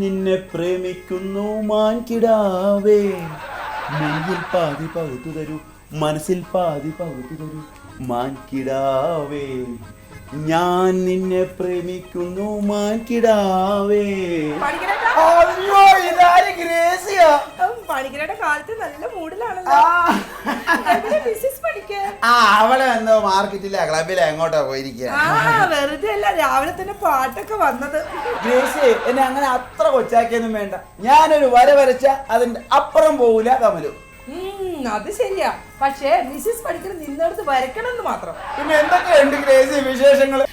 നിന്നെ പ്രേമിക്കുന്നു മാൻകിടാവേ, നെഞ്ചിൽ പാതി പകുത്തു തരൂ, മനസ്സിൽ പാതി പകുത്തു തരൂ മാൻകിടാവേ, ഞാൻ നിന്നെ പ്രേമിക്കുന്നു മാൻകിടാവേ. അയ്യോ, ഇതാര് ഗ്രേസിയാ? പണിക്കരുടെ കാലത്ത് നല്ല മൂഡിലാണല്ലോ. അവളെ എന്തോ മാർക്കറ്റിലെ ക്ലബിലെ എങ്ങോട്ടാ പോയിരിക്കുക? വെറുതെ അല്ല, രാവിലെ തന്നെ പാട്ടൊക്കെ വന്നത്. ഗ്രേസി, എന്നെ അങ്ങനെ അത്ര കൊച്ചാക്കിയൊന്നും വേണ്ട. ഞാനൊരു വര വരച്ച അതിന്റെ അപ്പുറം പോകൂല കമലു. അത് ശരിയാ, പക്ഷേ മിസ്സിസ് പണിക്കർ നിന്നെടുത്ത് വരക്കണമെന്ന് മാത്രം. പിന്നെ എന്തൊക്കെയുണ്ട് ഗ്രേസി വിശേഷങ്ങള്?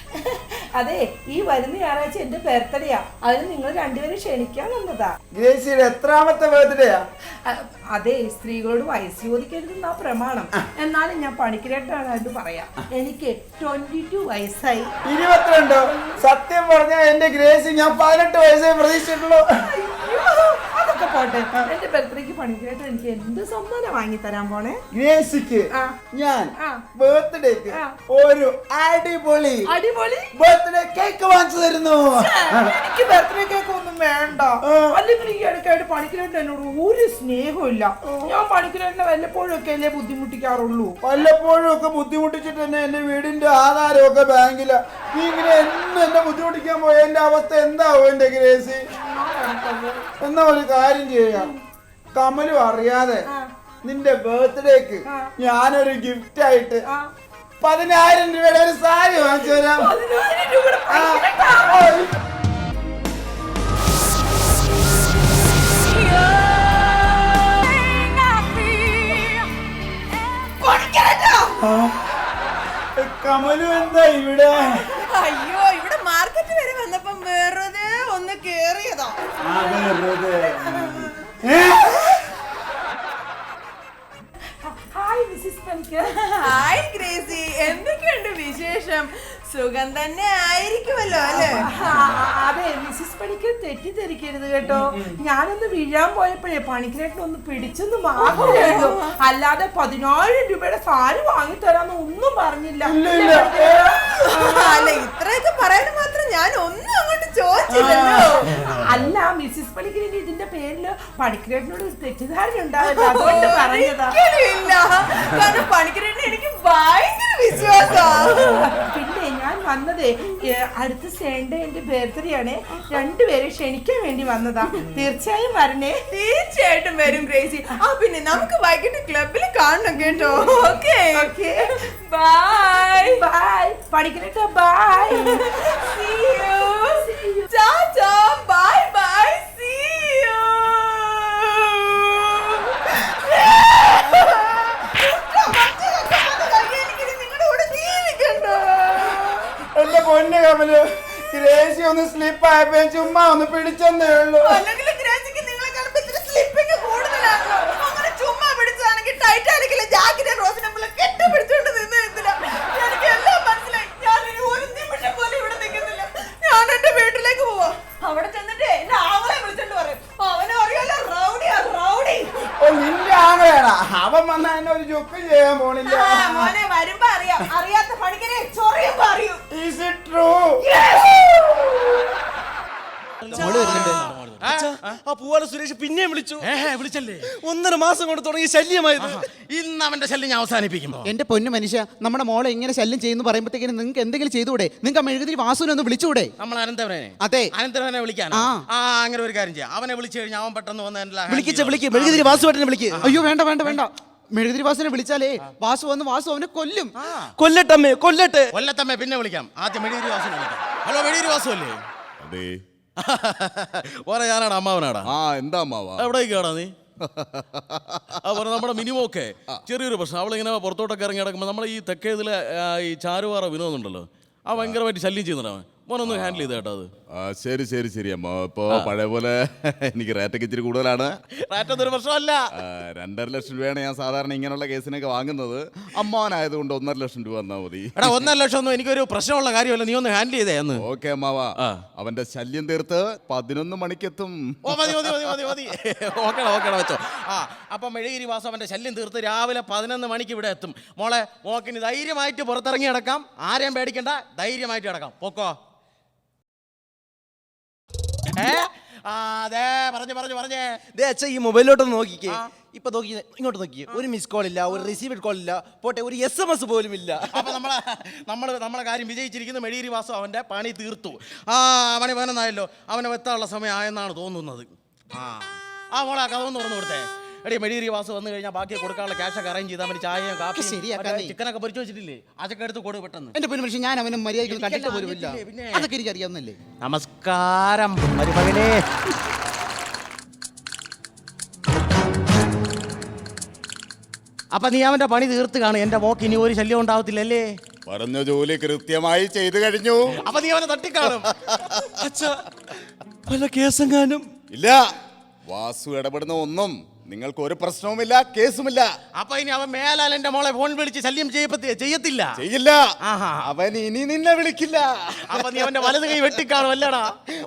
അതെ, ഈ വരുന്ന ഞായറാഴ്ച എന്റെ ബർത്ത്ഡേയാ. അതിന് നിങ്ങൾ രണ്ടുപേരും ക്ഷണിക്കാൻ വന്നതാ. ഗ്രേസിയുടെ എത്രാമത്തെ ബർത്ത്ഡേയാ? അതെ, സ്ത്രീകളോട് വയസ്സ് ചോദിക്കരുതെന്നാ പ്രമാണം. എന്നാലും ഞാൻ പണിക്കരായിട്ടാണ് പറയാം. എനിക്ക് 22 വയസ്സായി. 22? സത്യം പറഞ്ഞ എന്റെ ഗ്രേസി ഞാൻ 18 വയസ്സേ പ്രതീക്ഷിച്ചിട്ടുള്ളൂ. അതൊക്കെ പോട്ടെ, എന്റെ ബർത്ത്ഡേക്ക് പണിക്കരായിട്ട് എനിക്ക് എന്ത് സമ്മാനം വാങ്ങി തരാൻ പോണേ? ഗ്രേസിക്ക് ഞാൻ ബർത്ത്ഡേക്ക് ഒരു അടിപൊളി ബർത്ത്ഡേ കേക്ക് വാങ്ങിച്ചു തരുന്നു. എനിക്ക് ബർത്ത്ഡേ കേക്ക് ഒന്നും വേണ്ട. അല്ലെങ്കിൽ ഈ ഇടയ്ക്കായിട്ട് പണിക്കരായിട്ട് എന്നോട് ഒരു സ്നേഹവും ഇല്ല. ഞാൻ പണിക്കരാട്ടിനെ വല്ലപ്പോഴും ഒക്കെ അല്ലേ ബുദ്ധിമുട്ടിക്കാറുള്ളൂ. വല്ലപ്പോഴും ഒക്കെ ബുദ്ധിമുട്ടിച്ചിട്ട് തന്നെ എന്റെ വീടിന്റെ ആധാരമൊക്കെ ബാങ്കില. നീ ഇങ്ങനെ എന്നും എന്നെ ബുദ്ധിമുട്ടിക്കാൻ പോയ എന്റെ അവസ്ഥ എന്താവും എന്റെ ഗ്രേസി? എന്നാ ഒരു കാര്യം ചെയ്യാം, കമലു അറിയാതെ നിന്റെ ബർത്ത്ഡേക്ക് ഞാനൊരു ഗിഫ്റ്റ് ആയിട്ട് 10,000 രൂപയുടെ ഒരു സാരി വാങ്ങിച്ചു തരാം. കമലു എന്താ ഇവിടെ? അയ്യോ, ഇവിടെ മാർക്കറ്റ് വരെ വന്നപ്പം വെറുതെ ഒന്ന് കേറിയതാ. ഹായ് ഗ്രേസി, എന്തൊക്കെയുണ്ട് വിശേഷം? സുഖം തന്നെ ആയിരിക്കുമല്ലോ അല്ലേ? അതെ, മിസ്സിസ് പണിക്കർ തെറ്റിദ്ധരിക്കരുത് കേട്ടോ. ഞാനൊന്ന് വീഴാൻ പോയപ്പോഴേ പണിക്കരായിട്ടൊന്ന് പിടിച്ചെന്ന് മാത്രമേ ഉള്ളൂ. അല്ലാതെ 10,000 രൂപയുടെ സാരി വാങ്ങിത്തരാന്ന് ഒന്നും പറഞ്ഞില്ല. അല്ല, ഇത്രയൊക്കെ പറയാൻ മാത്രം ഞാൻ ഒന്നും അങ്ങോട്ട് ചോദിച്ചില്ലല്ലോ. അല്ല, മിസ്സിസ് പണിക്കറിന് ഇതിന്റെ പേരില് പണിക്കരായിട്ടിനോട് ഒരു തെറ്റിദ്ധാരണ ഉണ്ടാവില്ല, അതുകൊണ്ട് പറഞ്ഞതാ. കാരണം പണിക്കരായിട്ടിന് എനിക്ക് ഭയങ്കര വിശ്വാസമാണ്. പിന്നെ ഞാൻ വന്നതേ അടുത്ത സൺഡേ എന്റെ ബർത്ത്ഡേ ആണ്. രണ്ടുപേരെ ക്ഷണിക്കാൻ വേണ്ടി വന്നതാ. തീർച്ചയായും വരണേ. തീർച്ചയായിട്ടും വരും ഗ്രേസി. പിന്നെ നമുക്ക് വൈകിട്ട് ക്ലബിൽ കാണണം കേട്ടോ. ഓക്കെ ഓക്കെ, ബൈ ബൈ പണിക്കരട്ടോ. Bye, see you, tata, bye bye, see you. എന്റെ പൊന്നു കമലു, ഗ്രേസി ഒന്ന് സ്ലിപ്പ് ആയപ്പോ ചുമ്മാ ഒന്ന് പിടിച്ചെന്നേ ഉള്ളൂ. അല്ലെങ്കിൽ ഗ്രേസിക്ക് നിങ്ങളെ കാണുമ്പോ ഇത്തിരി സ്ലിപ്പിംഗ് കൂടുതലാണല്ലോ. അങ്ങനെ ചുമ്മാ പിടിച്ചതാണെങ്കിൽ ടൈറ്റാനിക്കിലെ ജാക്കിന്റെ റോസിനെ കെട്ടിപ്പിടിച്ചോണ്ട് നിന്ന് എന്തിനാ? എനിക്ക് എല്ലാം മനസ്സിലായി. ഞാൻ ഇനി ഒരു നിമിഷം പോലും ഇവിടെ നിൽക്കുന്നില്ല. ഞാൻ എന്റെ വീട്ടിലേക്ക് പോവാ. അവിടെ ചെന്നിട്ട് എന്റെ ആങ്ങളെ വിളിച്ചോണ്ട് പറയും. അവനെ അറിയാലോ, റൗഡിയാ റൗഡി. ഓ, നിന്റെ ആങ്ങളെയാണോ? അവൻ വന്നാ എന്നെ ഒരു ചുക്ക് ചെയ്യാൻ പോണില്ല. മോനെ വരുമ്പോ അറിയാം. അറിയാത്ത പണിക്കരെ ചൊറിയുമ്പോ അറിയൂ. Is it true? ആ പൂവാല സുരേഷ് പിന്നെയും വിളിച്ചു. വിളിച്ചല്ലേ? 1.5 മാസം കൊണ്ട് തുടങ്ങിയ ശല്യമായത്. ഇന്ന് അവന്റെ ശല്യം ഞാൻ അവസാനിപ്പിക്കുമ്പോ. എന്റെ പൊന്നു മനുഷ്യ, നമ്മുടെ മോളെ ഇങ്ങനെ ശല്യം ചെയ്യുന്നു പറയുമ്പോഴത്തേക്കും നിങ്ങൾക്ക് എന്തെങ്കിലും ചെയ്തുകൂടെ? നിങ്ങൾക്ക് ആ മെഴുകുതിരി വാസുവിനെ ഒന്ന് വിളിച്ചുകൂടെ? നമ്മൾ അനന്തവനെ? അതെ, അനന്തവനെ വിളിക്കാൻ. അങ്ങനെ ഒരു കാര്യം ചെയ്യാം. അവനെ വിളിച്ചു കഴിഞ്ഞാൽ അവൻ പെട്ടെന്ന് വന്ന് വിളിക്ക് മെഴുകുതിരി വാസുവായിട്ടിനെ വിളിക്ക്. അയ്യോ വേണ്ട വേണ്ട വേണ്ട, മെഴുകുതിരി വാസുവിനെ വിളിച്ചാലേ വാസു വന്ന് വാസു അവനെ കൊല്ലും. കൊല്ലട്ടമ്മേ, കൊല്ലത്തമ്മേ. പിന്നെ വിളിക്കാം. ആദ്യം മെഴുകുതിരി വാസുവിനെ വിളിക്കാം. ഹലോ, മെഴുകുതിരി വാസു അല്ലേ? അതെ. ഓരോ ഞാനാടാ, അമ്മാവനാടാ. എന്താ അമ്മാവാ? എവിടേക്കാടാ നീ? നമ്മുടെ മിനിമോക്കെ ചെറിയൊരു പ്രശ്നം. അവളിങ്ങനെ പുറത്തോട്ടൊക്കെ ഇറങ്ങി കിടക്കുമ്പോൾ നമ്മുടെ ഈ തെക്കേതിലെ ഈ ചാരുവാറ വിനോദുണ്ടല്ലോ, ആ ഭയങ്കരമായിട്ട് ശല്യം ചെയ്യുന്നുണ്ടാവും. മോനൊന്ന് ഹാൻഡിൽ ചെയ്ത കേട്ടോ അത്. ശരി ശരി ശരി അമ്മ. ഇപ്പൊ പഴയ പോലെ എനിക്ക് റേറ്റൊക്കെ ഇച്ചിരി കൂടുതലാണ്. റേറ്റൊന്നും പ്രശ്നമല്ല. 2.5 ലക്ഷം രൂപയാണ് ഞാൻ സാധാരണ ഇങ്ങനെയുള്ള കേസിനൊക്കെ വാങ്ങുന്നത്. അമ്മാവനായതുകൊണ്ട് 1.5 ലക്ഷം രൂപ തന്നാ മതി. 1.5 ലക്ഷം ഒന്നും എനിക്കൊരു പ്രശ്നമുള്ള കാര്യമല്ല. നീ ഒന്ന് ഹാൻഡിൽ ചെയ്തേ അന്ന്. ഓക്കെ അമ്മാവാ. അവന്റെ ശല്യം തീർത്ത് 11 മണിക്കെത്തും. മതി. ഓക്കേടാ വെച്ചോ. അപ്പൊ മെഴുകുതിരി വാസം അവന്റെ ശല്യം തീർത്ത് രാവിലെ 11 മണിക്ക് ഇവിടെ എത്തും. മോളെ, മോക്കിന് ധൈര്യമായിട്ട് പുറത്തിറങ്ങി കിടക്കാം. ആരെയും പേടിക്കണ്ട, ധൈര്യമായിട്ട് കിടക്കാം. പോക്കോ. ആ അതെ പറഞ്ഞേ ദേ അച്ഛാ ഈ മൊബൈലിലോട്ടൊന്ന് നോക്കിക്കേ. ഇപ്പൊ നോക്കി ഇങ്ങോട്ട് നോക്കിയേ. ഒരു മിസ് കോൾ ഇല്ല, ഒരു റിസീവ്ഡ് കോൾ ഇല്ല, പോട്ടെ ഒരു SMS പോലും ഇല്ല. അപ്പൊ നമ്മളെ കാര്യം വിജയിച്ചിരിക്കുന്ന മെഴീരി വാസു അവന്റെ പണി തീർത്തു. പണി 11 അവനെ വെത്താനുള്ള സമയം ആയെന്നാണ് തോന്നുന്നത്. മോളെ കഥ ഒന്ന് തുറന്നു കൊടുത്തേ. എടീ മെഴീരി വാസു വന്നു കഴിഞ്ഞാൽ ബാക്കി കൊടുക്കാനുള്ള ക്യാഷൊക്കെ അറേഞ്ച് ചെയ്താൽ മതി. ചായയും കാപ്പിയും ശരിയാക്കാന്നേ. ചിക്കനൊക്കെ പൊരിച്ചു വെച്ചിട്ടില്ലേ, അതൊക്കെ എടുത്ത് കൊടു പെട്ടെന്ന്. എന്റെ പൊന്നു മനുഷ്യൻ, ഞാൻ അവനെ മര്യാദയ്ക്ക് കണ്ടിട്ട് പോലും ഇല്ല. പിന്നെ. അതൊക്കെ എനിക്ക് അറിയാവുന്നല്ലേ. നമസ്കാരം മരുമകനെ. അപ്പൊ നീ അവന്റെ പണി തീർത്ത് കാണും. എന്റെ മോക്ക് ഇനി ഒരു ശല്യം ഉണ്ടാവത്തില്ലല്ലേ? പറഞ്ഞ ജോലി കൃത്യമായി ചെയ്തു കഴിഞ്ഞു. അപ്പൊ നീ അവനെ തട്ടിക്കാണും. വല്ല കേസെങ്ങാനും? ഇല്ല, വാസു ഇടപെടുന്ന ഒന്നും നിങ്ങൾക്ക് ഒരു പ്രശ്നവുമില്ല, കേസുമില്ല. അപ്പൊ ഇനി അവൻ മേലാൽ എന്റെ മോളെ ഫോൺ വിളിച്ച് ശല്യം ചെയ്യത്തില്ല. ചെയ്യില്ല. ആഹാ. അവൻ ഇനി നിന്നെ വിളിക്കില്ല. അപ്പൊ നീ അവന്റെ വലത് കൈ വെട്ടിക്കാണും അല്ലേടാ?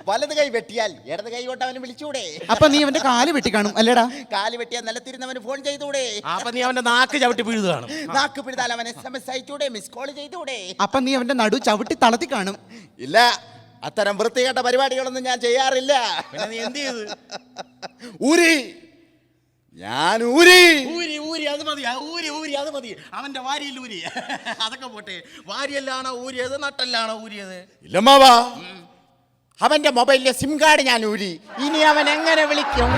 വലത് കൈ വെട്ടിയാൽ ഇടത് കൈ കൊണ്ട് അവന് വിളിച്ചൂടെ? അപ്പൊ നീ അവന്റെ കാല് വെട്ടിക്കാണും അല്ലേടാ? കാല് വെട്ടിയാൽ നിലത്തിരുന്നവന് ഫോൺ ചെയ്തൂടെ? അപ്പൊ നീ അവന്റെ നാക്ക് ചവിട്ടി പിഴുതു കാണും. നാക്ക് പിടിതാൽ അവൻ SMS അയച്ചൂടെ? മിസ് കോൾ ചെയ്തൂടെ? അപ്പൊ നീ അവന്റെ നടു ചവിട്ടി തളത്തി കാണും. ഇല്ല, അത്തരം വൃത്തികെട്ട പരിപാടികളൊന്നും ഞാൻ ചെയ്യാറില്ല. പിന്നെ നീ എന്ത് ചെയ്ത്? ഊരി, ഞാൻ ഊരി. ഊരി അത് മതി. ഊരി അത് മതി. അവന്റെ വാരിയിൽ ഊരി. അതൊക്കെ പോട്ടെ. വാരിയല്ലാണോ ഊരിയത്, നട്ടല്ലാണോ ഊരിയത്? ഇല്ലമ്മാവാ, അവന്റെ മൊബൈലിലെ സിം കാർഡ് ഞാൻ ഊരി. ഇനി അവൻ എങ്ങനെ വിളിക്കും?